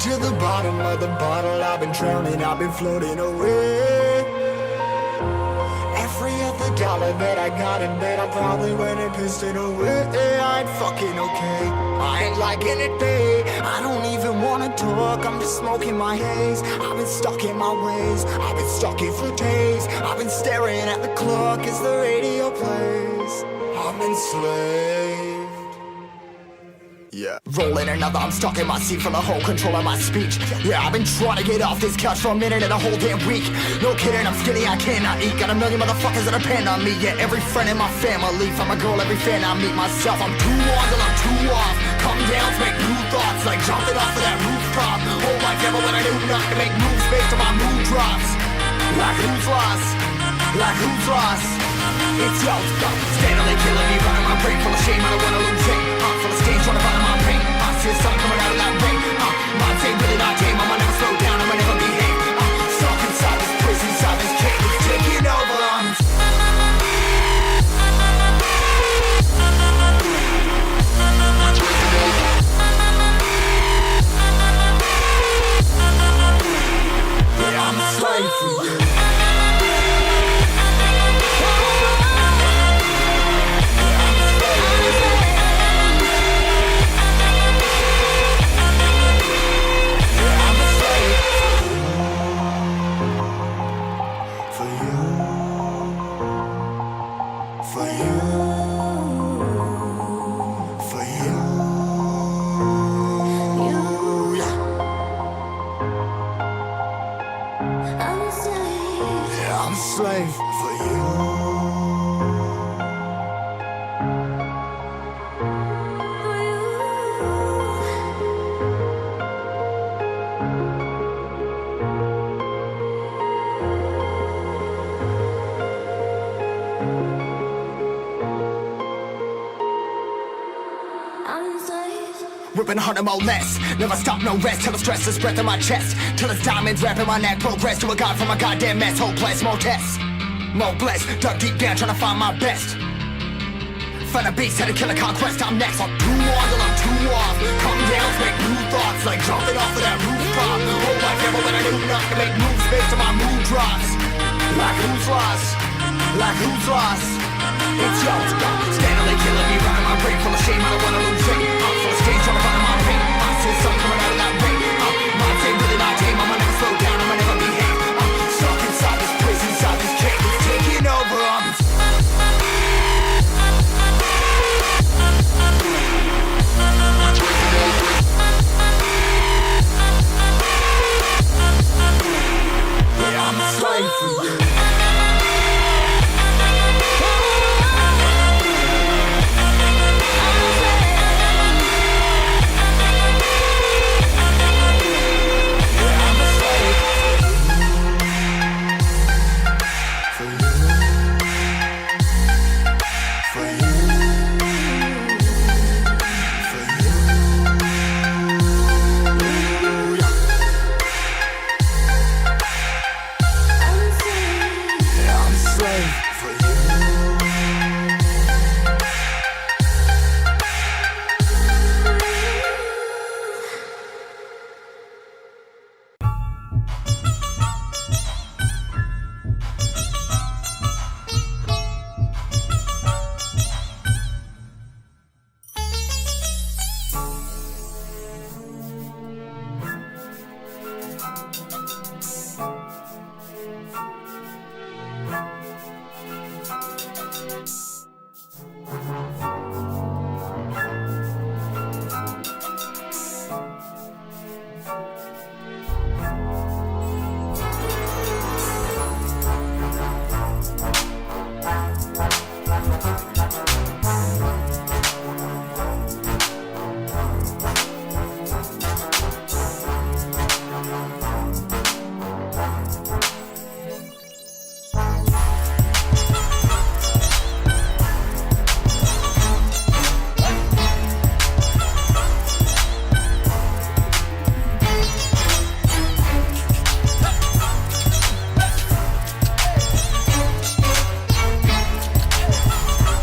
to the bottom of the bottle, I've been drowning, I've been floating away. Every other dollar that I got in bed, I probably went and pissed it away. I ain't fucking okay, I ain't liking it, babe. I don't even wanna talk, I'm just smoking my haze. I've been stuck in my ways, I've been stuck here for days. I've been staring at the clock as the radio plays. I'm enslaved. Yeah. Rolling another, I'm stuck in my seat for the whole control of my speech. Yeah, I've been trying to get off this couch for a minute and a whole damn week. No kidding, I'm skinny, I cannot eat. Got a million motherfuckers that depend on me. Yeah, every friend in my family, from a girl, every fan I meet myself. I'm too on till I'm too off. Come down to make new thoughts, like jumping off of that rooftop. Oh my devil, when I do not to make moves based on my mood drops. Like who's lost? Like who's lost? It's yo, steadily killing me, running my brain full of shame. I don't wanna lose it. Full of stage, trying to find my pain. I see the sun coming out of that rain. My day really not tame. I'ma never slow down, I'ma never behave. Stuck inside this prison, inside this cage, it's taking over. Yeah, I'm a slave for you. Ripping harder, more less. Never stop, no rest. Till the stress is breath in my chest. Till it's diamonds wrapping my neck. Progress to a god from a goddamn mess. Hopeless, more tests. More blessed. Dug deep down trying to find my best. Find a beast, had to kill a conquest. I'm next. I'm too on till I'm too off. Come down to make new thoughts, like jumping off of that rooftop. Oh my devil, when I do not to make moves based on my mood drops. Like who's lost? Like who's lost? It's yo, steadily killing me, running my brain full of shame. I don't wanna lose it. I'm full of stage, trying to find my pain. I see the sun coming out of that rain.